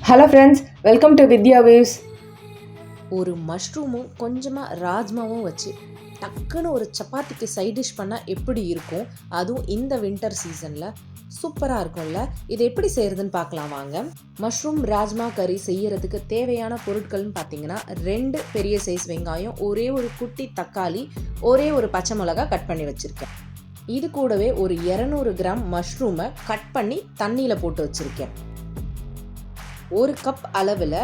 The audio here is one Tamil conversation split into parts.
Hello friends, welcome to Vidya waves. ஒரு மஷ்ரூமும் கொஞ்சமாக ராஜ்மாவும் வச்சு டக்குன்னு ஒரு சப்பாத்திக்கு சைட் டிஷ் பண்ணால் எப்படி இருக்கும், அதுவும் இந்த வின்டர் சீசனில் சூப்பராக இருக்கும்ல. இது எப்படி செய்கிறதுன்னு பார்க்கலாம் வாங்க. மஷ்ரூம் ராஜ்மா கறி செய்யறதுக்கு தேவையான பொருட்கள்னு பார்த்தீங்கன்னா 2 பெரிய சைஸ் வெங்காயம், ஒரே ஒரு குட்டி தக்காளி, ஒரே ஒரு பச்சை மிளகாய் கட் பண்ணி வச்சுருக்கேன். இது கூடவே ஒரு 200 கிராம் மஷ்ரூமை கட் பண்ணி தண்ணியில் போட்டு வச்சுருக்கேன். 1 கப் அளவில்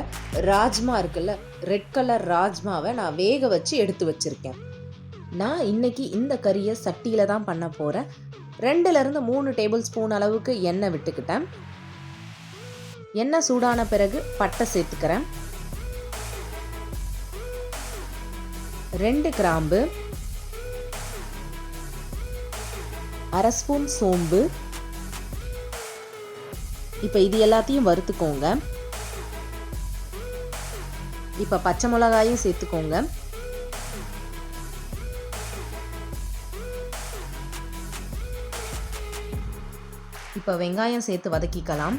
ராஜ்மா இருக்குல்ல, ரெட் கலர் ராஜ்மாவை நான் வேக வச்சு எடுத்து வச்சுருக்கேன். நான் இன்னைக்கு இந்த கறியை சட்டியில் தான் பண்ண போகிறேன். 2லேருந்து 3 டேபிள் ஸ்பூன் அளவுக்கு எண்ணெய் விட்டுக்கிட்டேன். எண்ணெய் சூடான பிறகு பட்டை சேர்த்துக்கிறேன், 2 கிராம்பு, 1/2 ஸ்பூன் சோம்பு. இப்போ இது எல்லாத்தையும் வறுத்துக்கோங்க. இப்போ பச்சை மிளகாயும் சேர்த்துக்கோங்க. இப்போ வெங்காயம் சேர்த்து வதக்கிக்கலாம்.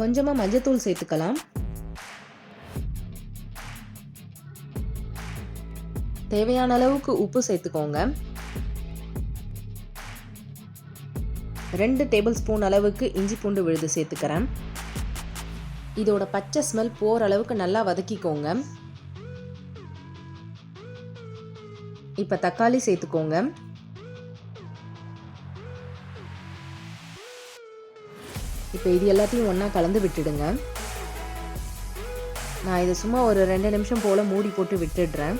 கொஞ்சமாக மஞ்சத்தூள் சேர்த்துக்கலாம். தேவையான அளவுக்கு உப்பு சேர்த்துக்கோங்க. 2 டேபிள் ஸ்பூன் அளவுக்கு இஞ்சி பூண்டு விழுது சேர்த்துக்கிறேன். இதோட பச்சை ஸ்மெல் போகிற அளவுக்கு நல்லா வதக்கிக்கோங்க. இப்போ தக்காளி சேர்த்துக்கோங்க. இப்போ இது எல்லாத்தையும் ஒன்றா கலந்து விட்டுடுங்க. நான் இதை சும்மா ஒரு 2 நிமிஷம் போல் மூடி போட்டு விட்டுடுறேன்.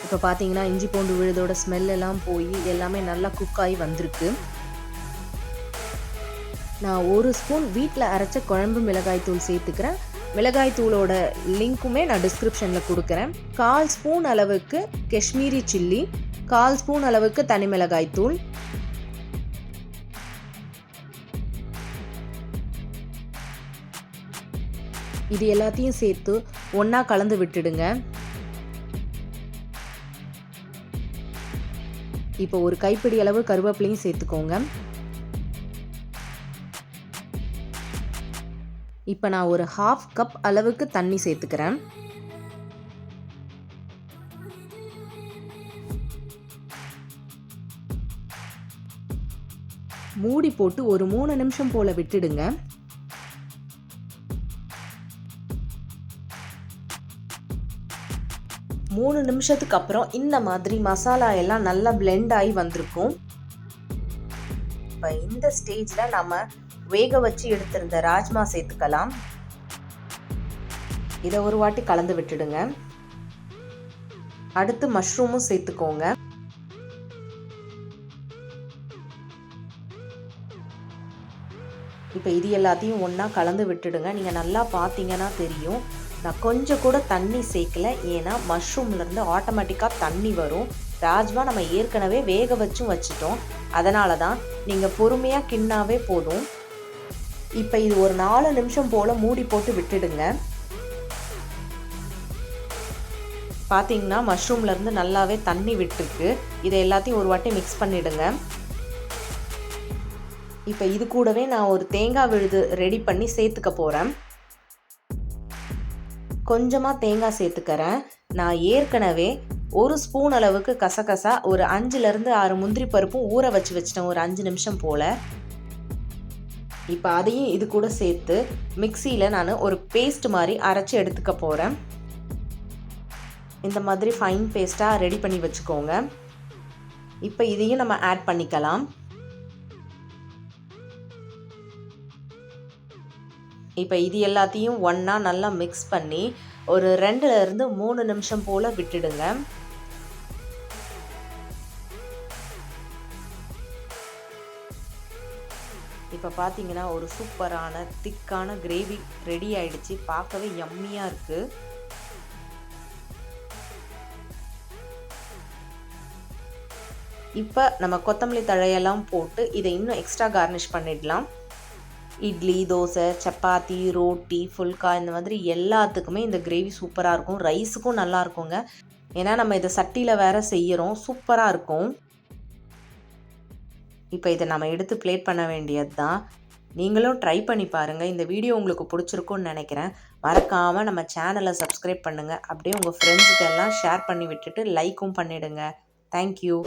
இப்போ பார்த்தீங்கன்னா இஞ்சி பூண்டு விழுதோட ஸ்மெல் எல்லாம் போய் எல்லாமே நல்லா குக் ஆகி வந்திருக்கு. நான் 1 ஸ்பூன் வீட்டில் அரைச்ச குழம்பு மிளகாய் தூள் சேர்த்துக்கிறேன். மிளகாய் தூளோட லிங்க்குமே நான் டிஸ்கிரிப்ஷனில் கொடுக்குறேன். 1/4 ஸ்பூன் அளவுக்கு காஷ்மீரி சில்லி, 1/4 ஸ்பூன் அளவுக்கு தனி மிளகாய் தூள், இது எல்லாத்தையும் சேர்த்து ஒன்றா கலந்து விட்டுடுங்க. இப்போ ஒரு கைப்பிடி அளவு கருவேப்பிலையும் சேர்த்துக்கோங்க. இப்போ நான் ஒரு 1/2 கப் அளவுக்கு தண்ணி சேர்த்துக்கிறேன். மூடி போட்டு ஒரு 3 நிமிஷம் போல விட்டுடுங்க. மூணு நிமிஷத்துக்கு அப்புறம் இந்த மாதிரி மசாலா எல்லாம் நல்லா பிளெண்ட் ஆகி வந்திருக்கும். இப்போ இந்த ஸ்டேஜில் நம்ம வேக வச்சு எடுத்திருந்த ராஜ்மா சேர்த்துக்கலாம். இதை ஒரு வாட்டி கலந்து விட்டுடுங்க. அடுத்து மஷ்ரூமும் சேர்த்துக்கோங்க. இப்போ இது எல்லாத்தையும் ஒன்றா கலந்து விட்டுடுங்க. நீங்கள் நல்லா பார்த்தீங்கன்னா தெரியும், நான் கொஞ்சம் கூட தண்ணி சேர்க்கல. ஏன்னா மஷ்ரூம்லேருந்து ஆட்டோமேட்டிக்காக தண்ணி வரும். ராஜ்மா நம்ம ஏற்கனவே வேக வச்சும் வச்சுட்டோம். அதனால தான் நீங்கள் பொறுமையாக கிண்ணாவே போதும். இப்போ இது ஒரு 4 நிமிஷம் போல் மூடி போட்டு விட்டுடுங்க. பார்த்தீங்கன்னா மஷ்ரூம்லேருந்து நல்லாவே தண்ணி விட்டுருக்கு. இதை எல்லாத்தையும் ஒரு வாட்டி மிக்ஸ் பண்ணிவிடுங்க. இப்போ இது கூடவே நான் ஒரு தேங்காய் விழுது ரெடி பண்ணி சேர்த்துக்க போகிறேன். கொஞ்சமாக தேங்காய் சேர்த்துக்கிறேன். நான் ஏற்கனவே 1 ஸ்பூன் அளவுக்கு கசகசா, ஒரு 5லேருந்து 6 முந்திரி பருப்பும் ஊற வச்சுட்டேன் ஒரு 5 நிமிஷம் போல். இப்போ அதையும் இது கூட சேர்த்து மிக்சியில் நான் ஒரு பேஸ்ட் மாதிரி அரைச்சி எடுத்துக்க போகிறேன். இந்த மாதிரி ஃபைன் பேஸ்ட்டாக ரெடி பண்ணி வச்சுக்கோங்க. இப்போ இதையும் நம்ம ஆட் பண்ணிக்கலாம். இப்போ இது எல்லாத்தையும் ஒன்றா நல்லா மிக்ஸ் பண்ணி ஒரு 2லேருந்து 3 நிமிஷம் போல் விட்டுடுங்க. இப்போ பார்த்தீங்கன்னா ஒரு சூப்பரான திக்கான கிரேவி ரெடி ஆயிடுச்சு. பார்க்கவே யம்மியாக இருக்குது. இப்போ நம்ம கொத்தமல்லி தழையெல்லாம் போட்டு இதை இன்னும் எக்ஸ்ட்ரா கார்னிஷ் பண்ணிடலாம். இட்லி, தோசை, சப்பாத்தி, ரோட்டி, ஃபுல்கா இந்த மாதிரி எல்லாத்துக்குமே இந்த கிரேவி சூப்பராக இருக்கும். ரைஸுக்கும் நல்லா இருக்குங்க. ஏன்னா நம்ம இதை சட்டியில் வேற செய்கிறோம். சூப்பராக இருக்கும். இப்போ இதை நம்ம எடுத்து பிளேட் பண்ண வேண்டியது தான். நீங்களும் ட்ரை பண்ணி பாருங்கள். இந்த வீடியோ உங்களுக்கு பிடிச்சிருக்குன்னு நினைக்கிறேன். மறக்காமல் நம்ம சேனலை சப்ஸ்கிரைப் பண்ணுங்கள். அப்படியே உங்கள் ஃப்ரெண்ட்ஸுக்கு எல்லாம் ஷேர் பண்ணி விட்டுட்டு லைக்கும் பண்ணிவிடுங்க. தேங்க்யூ.